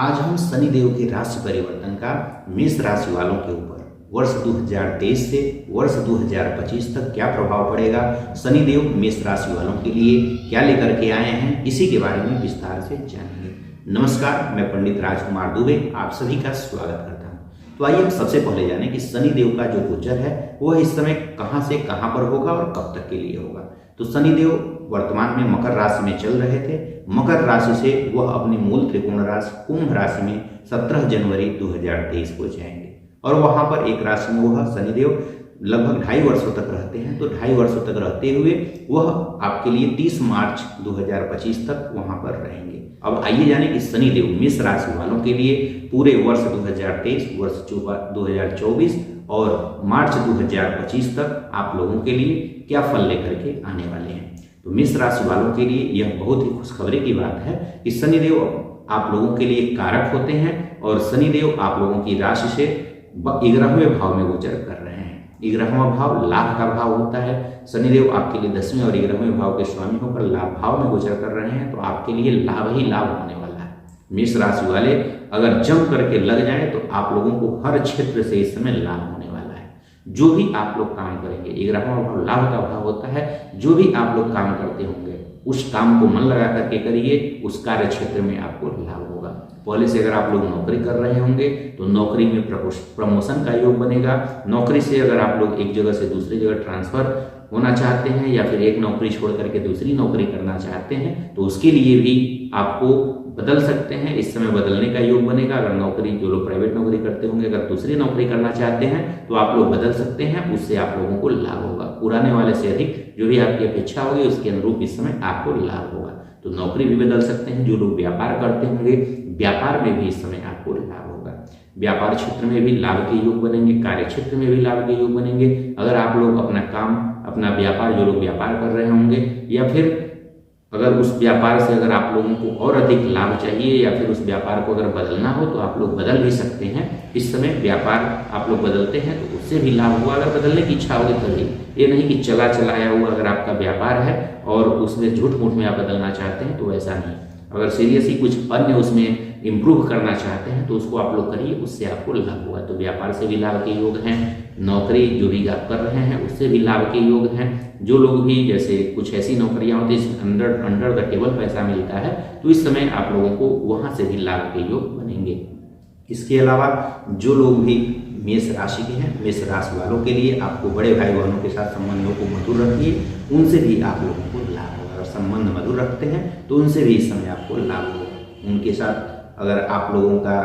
आज हम शनिदेव के राशि परिवर्तन का मेष राशि वालों के ऊपर वर्ष 2023 से वर्ष 2025 तक क्या प्रभाव पड़ेगा, शनिदेव मेष राशि वालों के लिए क्या लेकर के आए हैं, इसी के बारे में विस्तार से जानेंगे। नमस्कार, मैं पंडित राजकुमार दुबे आप सभी का स्वागत करता हूं। तो आइए हम सबसे पहले जाने कि शनिदेव का जो गोचर है वह इस समय कहां से कहां पर होगा और कब तक के लिए होगा। तो शनिदेव वर्तमान में मकर राशि में चल रहे थे। मकर राशि से वह अपनी मूल त्रिकोण राशि कुंभ राशि में 17 जनवरी 2023 को जाएंगे और वहां पर एक राशि में वह शनिदेव लगभग 2.5 वर्षों तक रहते हैं। तो 2.5 वर्षों तक रहते हुए वह आपके लिए 30 मार्च 2025 तक वहां पर रहेंगे। अब आइए जाने कि शनिदेव मेष राशि वालों के लिए पूरे वर्ष 2023, वर्ष 2024 और मार्च 2025 तक आप लोगों के लिए क्या फल लेकर के आने वाले हैं। तो मेष राशि वालों के लिए यह बहुत ही खुशखबरी की बात है कि शनिदेव आप लोगों के लिए कारक होते हैं और शनिदेव आप लोगों की राशि से 11वें भाव में गोचर कर रहे हैं। 11वां भाव लाभ का भाव होता है। शनिदेव आपके लिए 10वें और 11वें भाव के स्वामी होकर लाभ भाव में गोचर कर रहे हैं। तो आपके लिए लाभ ही लाभ होने वाला है। मेष राशि वाले अगर जम करके लग जाए तो आप लोगों को हर क्षेत्र से इस समय लाभ होने वाला है। जो भी आप लोग काम करेंगे, 11वां भाव लाभ का भाव होता है। जो भी आप लोग काम करते होंगे उस काम को मन लगा करके करिए, उस कार्य क्षेत्र में आपको लाभ होगा। पहले से अगर आप लोग नौकरी कर रहे होंगे तो नौकरी में प्रमोशन का योग बनेगा। नौकरी से अगर आप लोग एक जगह से दूसरी जगह ट्रांसफर होना चाहते हैं या फिर एक नौकरी छोड़ करके दूसरी नौकरी करना चाहते हैं तो उसके लिए भी आपको बदल सकते हैं। इस समय बदलने का योग बनेगा। अगर नौकरी, जो लोग प्राइवेट नौकरी करते होंगे, अगर दूसरी नौकरी करना चाहते हैं तो आप लोग बदल सकते हैं, उससे आप लोगों को लाभ होगा। पुराने वाले से अधिक जो भी आपकी अपेक्षा होगी उसके अनुरूप इस समय आपको लाभ होगा। तो नौकरी भी बदल सकते हैं। जो लोग व्यापार करते होंगे, व्यापार में भी इस समय आपको लाभ होगा। व्यापार क्षेत्र में भी लाभ के योग बनेंगे, कार्य क्षेत्र में भी लाभ के योग बनेंगे। अगर आप लोग अपना काम, अपना व्यापार, जो लोग व्यापार कर रहे होंगे या फिर अगर उस व्यापार से अगर आप लोगों को और अधिक लाभ चाहिए या फिर उस व्यापार को अगर बदलना हो तो आप लोग बदल भी सकते हैं। इस समय व्यापार आप लोग बदलते हैं तो उससे भी लाभ होगा। अगर बदलने की इच्छा होगी तभी, ये नहीं कि चला चलाया हुआ अगर आपका व्यापार है और उसमें झूठ मूठ में आप बदलना चाहते हैं तो ऐसा नहीं। अगर सीरियसली कुछ अन्य उसमें इम्प्रूव करना चाहते हैं तो उसको आप लोग करिए, उससे आपको लाभ होगा। तो व्यापार से भी लाभ के योग हैं। नौकरी जो भी आप कर रहे हैं उससे भी लाभ के योग हैं। जो लोग भी, जैसे कुछ ऐसी नौकरियां होती है अंडर द टेबल पैसा मिलता है तो इस समय आप लोगों को वहां से भी लाभ के योग बनेंगे। इसके अलावा जो लोग भी मेष राशि के हैं, मेष राशि वालों के लिए आपको बड़े भाई बहनों के साथ संबंधों को मधुर रखिए, उनसे भी आप लोगों को लाभ होगा। अगर संबंध मधुर रखते हैं तो उनसे भी इस समय आपको लाभ होगा। उनके साथ अगर आप लोगों का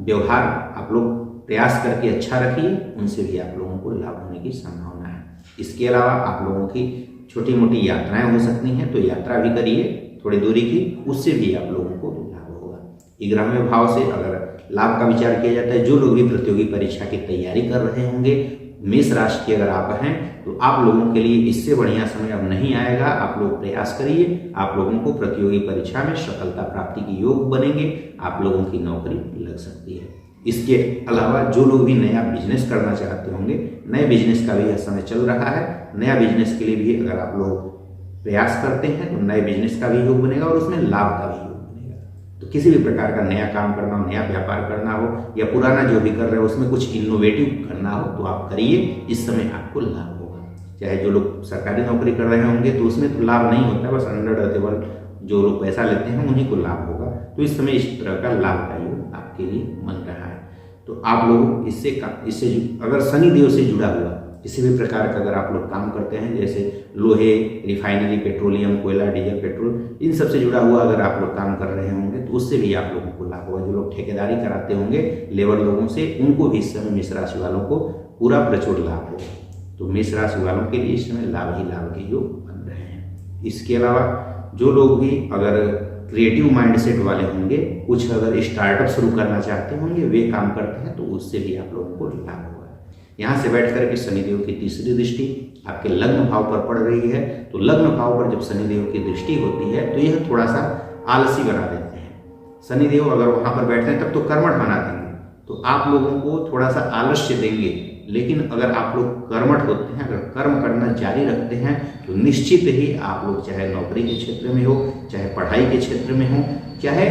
व्यवहार आप लोग प्रयास करके अच्छा रखिए, उनसे भी आप लोगों को लाभ होने की संभावना है। इसके अलावा आप लोगों की छोटी मोटी यात्राएं हो सकती हैं तो यात्रा भी करिए थोड़ी दूरी की, उससे भी आप लोगों को लाभ होगा। 11वें भाव से अगर लाभ का विचार किया जाता है, जो लोग भी प्रतियोगी परीक्षा की तैयारी कर रहे होंगे, मेष राशि के अगर आप हैं तो आप लोगों के लिए इससे बढ़िया समय अब नहीं आएगा। आप लोग प्रयास करिए, आप लोगों को प्रतियोगी परीक्षा में सफलता प्राप्ति की योग बनेंगे, आप लोगों की नौकरी लग सकती है। इसके अलावा जो लोग भी नया बिजनेस करना चाहते होंगे, नए बिजनेस का भी यह समय चल रहा है। नया बिजनेस के लिए भी अगर आप लोग प्रयास करते हैं तो नए बिजनेस का भी योग बनेगा और उसमें लाभ का भी योग बनेगा। तो किसी भी प्रकार का नया काम करना हो, नया व्यापार करना हो या पुराना जो भी कर रहे हो उसमें कुछ इनोवेटिव करना हो तो आप करिए, इस समय आपको लाभ होगा। चाहे जो लोग सरकारी नौकरी कर रहे होंगे तो उसमें तो लाभ नहीं होता, बस अंडर द टेबल जो लोग पैसा लेते हैं उन्हीं को लाभ होगा। तो इस समय इस तरह का लाभ का योग आपके लिए बन रहा है। तो आप लोग इससे अगर शनिदेव से जुड़ा हुआ किसी भी प्रकार का अगर आप लोग काम करते हैं, जैसे लोहे, रिफाइनरी, पेट्रोलियम, कोयला, डीजल, पेट्रोल, इन सब से जुड़ा हुआ अगर आप लोग काम कर रहे होंगे तो उससे भी आप लोगों को लाभ होगा। जो लोग ठेकेदारी कराते होंगे लेबर लोगों से, उनको भी इस समय मेष राशि वालों को पूरा प्रचुर लाभ होगा। तो मेष राशि वालों के लिए इस समय लाभ ही लाभ के योग बन रहे हैं। इसके अलावा जो लोग भी अगर क्रिएटिव माइंडसेट वाले होंगे, कुछ अगर स्टार्टअप शुरू करना चाहते होंगे, वे काम करते हैं तो उससे भी आप लोगों को लाभ होगा। यहाँ से बैठ करके शनिदेव की तीसरी दृष्टि आपके लग्न भाव पर पड़ रही है। तो लग्न भाव पर जब शनिदेव की दृष्टि होती है तो यह थोड़ा सा आलसी बना देते हैं। शनिदेव अगर वहां पर बैठते हैं तब तो कर्मठ बना देंगे, तो आप लोगों को थोड़ा सा आलस्य देंगे। लेकिन अगर आप लोग कर्मठ होते हैं, अगर कर्म करना जारी रखते हैं तो निश्चित ही आप लोग, चाहे नौकरी के क्षेत्र में हो, चाहे पढ़ाई के क्षेत्र में हो, चाहे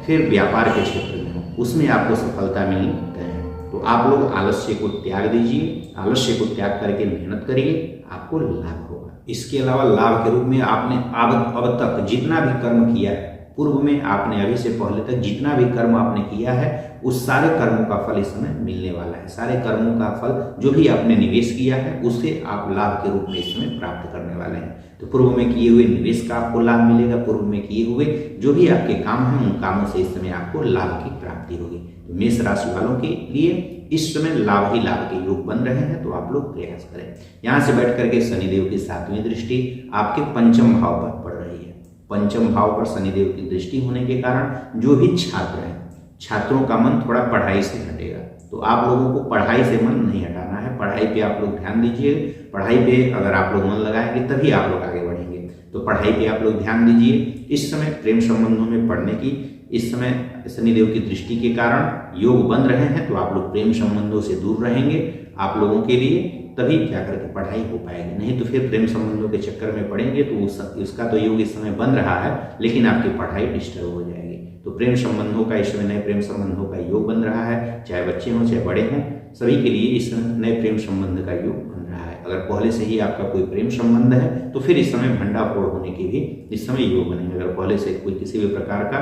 फिर व्यापार के क्षेत्र में हो, उसमें आपको सफलता मिलनी तय है। तो आप लोग आलस्य को त्याग दीजिए, आलस्य को त्याग करके मेहनत करिए, आपको लाभ होगा। इसके अलावा लाभ के रूप में आपने अब तक जितना भी कर्म किया है, पूर्व में आपने अभी से पहले तक जितना भी कर्म आपने किया है, उस सारे कर्मों का फल इस समय मिलने वाला है। सारे कर्मों का फल जो भी आपने निवेश किया है, उससे आप लाभ के रूप में इस समय प्राप्त करने वाले हैं। तो पूर्व में किए हुए निवेश का आपको लाभ मिलेगा, पूर्व में किए हुए जो भी आपके काम हैं, उन कामों से इस समय आपको लाभ की प्राप्ति होगी। तो मेष राशि वालों के लिए इस समय लाभ ही लाभ के योग बन रहे हैं, तो आप लोग प्रयास करें। यहाँ से बैठ करके शनिदेव की 7वीं दृष्टि आपके पंचम भाव पर पड़ रही है। पंचम भाव पर शनिदेव की दृष्टि होने के कारण जो भी छात्र हैं, छात्रों का मन थोड़ा पढ़ाई से हटेगा। तो आप लोगों को पढ़ाई से मन नहीं हटाना है, पढ़ाई पे आप लोग ध्यान दीजिए। पढ़ाई पे अगर आप लोग मन लगाएंगे तभी आप लोग आगे बढ़ेंगे। तो पढ़ाई पे आप लोग ध्यान दीजिए। इस समय प्रेम संबंधों में पढ़ने की, इस समय शनिदेव की दृष्टि के कारण योग बन रहे हैं, तो आप लोग प्रेम संबंधों से दूर रहेंगे। आप लोगों के लिए तभी क्या करके पढ़ाई हो पाएगी, नहीं तो फिर प्रेम संबंधों के चक्कर में पड़ेंगे तो उसका तो योग इस समय बन रहा है, लेकिन आपकी पढ़ाई डिस्टर्ब हो जाएगी। तो प्रेम संबंधों का इस समय नए प्रेम संबंधों का योग बन रहा है, चाहे बच्चे हों चाहे बड़े हों, सभी के लिए इस समय नए प्रेम संबंध का योग बन रहा है। अगर पहले से ही आपका कोई प्रेम संबंध है तो फिर इस समय भंडाफोड़ होने के भी इस समय योग बनेंगे। अगर पहले से कोई किसी भी प्रकार का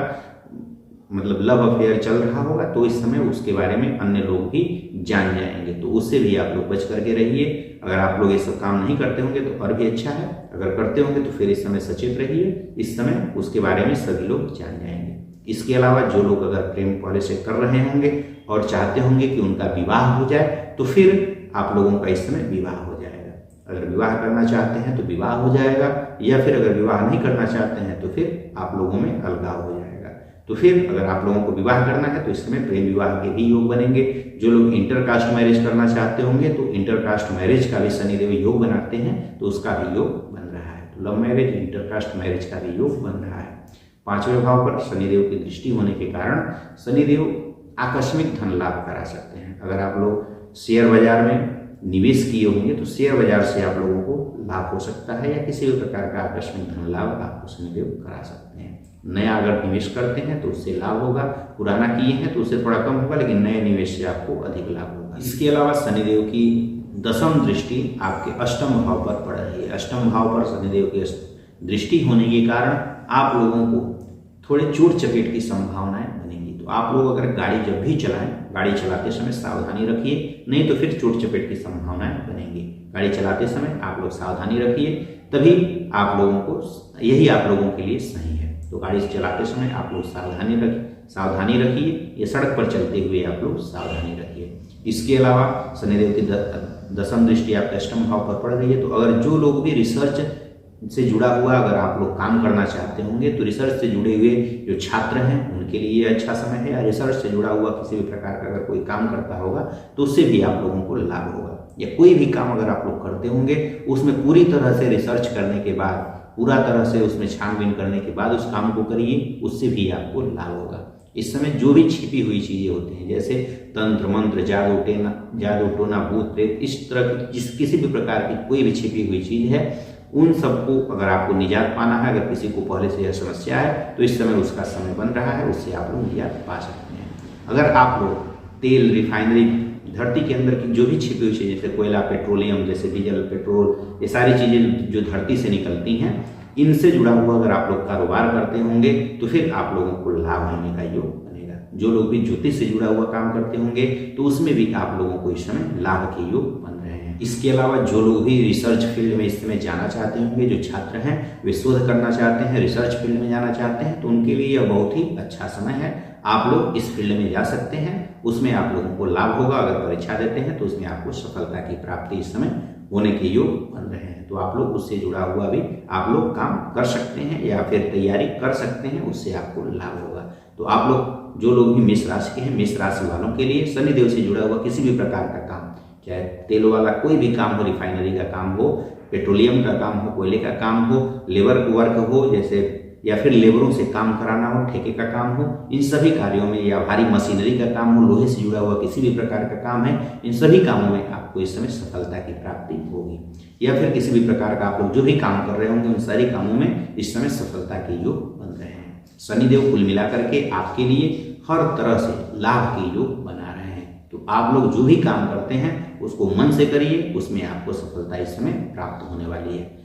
मतलब लव अफेयर चल रहा होगा तो इस समय उसके बारे में अन्य लोग भी जान जाएंगे, तो उससे भी आप लोग बच करके रहिए। अगर आप लोग ये सब काम नहीं करते होंगे तो और भी अच्छा है, अगर करते होंगे तो फिर इस समय सचेत रहिए, इस समय उसके बारे में सभी लोग जान जाएंगे। इसके अलावा जो लोग अगर प्रेम पहले से कर रहे होंगे और चाहते होंगे कि उनका विवाह हो जाए, तो फिर आप लोगों का इस समय विवाह हो जाएगा। अगर विवाह करना चाहते हैं तो विवाह हो जाएगा, या फिर अगर विवाह नहीं करना चाहते हैं तो फिर आप लोगों में अलगाव हो जाएगा। तो फिर अगर आप लोगों को विवाह करना है तो इस समय प्रेम विवाह के भी योग बनेंगे। जो लोग इंटरकास्ट मैरिज करना चाहते होंगे तो इंटरकास्ट मैरिज का भी शनिदेव योग बनाते हैं, तो उसका भी योग बन रहा है। तो लव मैरिज, इंटरकास्ट मैरिज का भी योग बन रहा है। 5वें भाव पर शनिदेव की दृष्टि होने के कारण शनिदेव आकस्मिक धन लाभ करा सकते हैं। अगर आप लोग शेयर बाजार में निवेश किए होंगे तो शेयर बाजार से आप लोगों को लाभ हो सकता है, या किसी भी प्रकार का आकस्मिक धन लाभ आपको शनिदेव करा सकते हैं। नया अगर निवेश करते हैं तो उससे लाभ होगा, पुराना किए हैं तो उससे थोड़ा कम होगा, लेकिन नए निवेश से आपको अधिक लाभ होगा। इसके अलावा शनिदेव की 10वीं दृष्टि आपके अष्टम भाव पर पड़ रही है। अष्टम भाव पर शनिदेव की दृष्टि होने के कारण आप लोगों को थोड़े चोट चपेट की संभावनाएं बनेंगी। तो आप लोग अगर गाड़ी जब भी चलाएं, गाड़ी चलाते समय सावधानी रखिए, नहीं तो फिर चोट चपेट की संभावनाएं बनेंगी। गाड़ी चलाते समय आप लोग सावधानी रखिए, तभी आप लोगों को, यही आप लोगों के लिए सही है। तो गाड़ी चलाते समय आप लोग सावधानी रखिए, ये सड़क पर चलते हुए आप लोग सावधानी रखिए। इसके अलावा शनिदेव की 10वीं दृष्टि आपके अष्टम भाव पर पड़ रही है। तो अगर जो लोग भी रिसर्च से जुड़ा हुआ अगर आप लोग काम करना चाहते होंगे तो रिसर्च से जुड़े हुए जो छात्र हैं उनके लिए अच्छा समय है, या रिसर्च से जुड़ा हुआ किसी भी प्रकार का अगर कोई काम करता होगा तो उससे भी आप लोगों को लाभ होगा। या कोई भी काम अगर आप लोग करते होंगे उसमें पूरी तरह से रिसर्च करने के बाद, पूरा तरह से उसमें छानबीन करने के बाद उस काम को करिए, उससे भी आपको लाभ होगा। इस समय जो भी छिपी हुई चीजें होती हैं, जैसे तंत्र मंत्र, जादू टोना, भूत प्रेत, इस तरह की किसी भी प्रकार की कोई भी छिपी हुई चीज है, उन सबको अगर आपको निजात पाना है, अगर किसी को पहले से यह समस्या है तो इस समय उसका समय बन रहा है, उससे आप लोग निजात पा सकते हैं। अगर आप लोग तेल, रिफाइनरी, धरती के अंदर की जो भी छिपी हुई चीज़ें, जैसे कोयला, पेट्रोलियम, जैसे डीजल, पेट्रोल, ये सारी चीज़ें जो धरती से निकलती हैं, इनसे जुड़ा हुआ अगर आप लोग कारोबार करते होंगे तो फिर आप लोगों को लाभ होने का योग बनेगा। जो लोग भी ज्योतिष से जुड़ा हुआ काम करते होंगे तो उसमें भी आप लोगों को इस समय लाभ के योग बन रहे हैं। इसके अलावा जो लोग भी रिसर्च फील्ड में इस समय जाना चाहते होंगे, जो छात्र हैं वे शोध करना चाहते हैं, रिसर्च फील्ड में जाना चाहते हैं, तो उनके लिए यह बहुत ही अच्छा समय है। आप लोग इस फील्ड में जा सकते हैं, उसमें आप लोगों को लाभ होगा। अगर परीक्षा देते हैं तो उसमें आपको सफलता की प्राप्ति इस समय होने के योग बन रहे हैं। तो आप लोग उससे जुड़ा हुआ भी आप लोग काम कर सकते हैं या फिर तैयारी कर सकते हैं, उससे आपको लाभ होगा। तो आप लोग, जो लोग भी मेष राशि के हैं, मेष राशि वालों के लिए शनिदेव से जुड़ा हुआ किसी भी प्रकार का काम, चाहे तेल वाला कोई भी काम हो, रिफाइनरी का काम हो, पेट्रोलियम का काम हो, कोयले का काम हो, लेबर वर्क हो, जैसे या फिर लेबरों से काम कराना हो, ठेके का काम हो, इन सभी कार्यों में, या भारी मशीनरी का काम हो, लोहे से जुड़ा हुआ किसी भी प्रकार का काम है, इन सभी कामों में आपको इस समय सफलता की प्राप्ति होगी। या फिर किसी भी प्रकार का आप लोग जो भी काम कर रहे होंगे उन सारी कामों में इस समय सफलता के योग बन रहे हैं। शनिदेव कुल मिलाकर के आपके लिए हर तरह से लाभ के योग बना रहे हैं। तो आप लोग जो भी काम करते हैं उसको मन से करिए, उसमें आपको सफलता इस समय प्राप्त होने वाली है।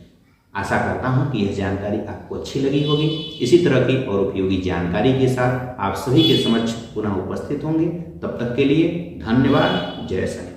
आशा करता हूं कि यह जानकारी आपको अच्छी लगी होगी। इसी तरह की और उपयोगी जानकारी के साथ आप सभी के समक्ष पुनः उपस्थित होंगे। तब तक के लिए धन्यवाद। जय शंकर।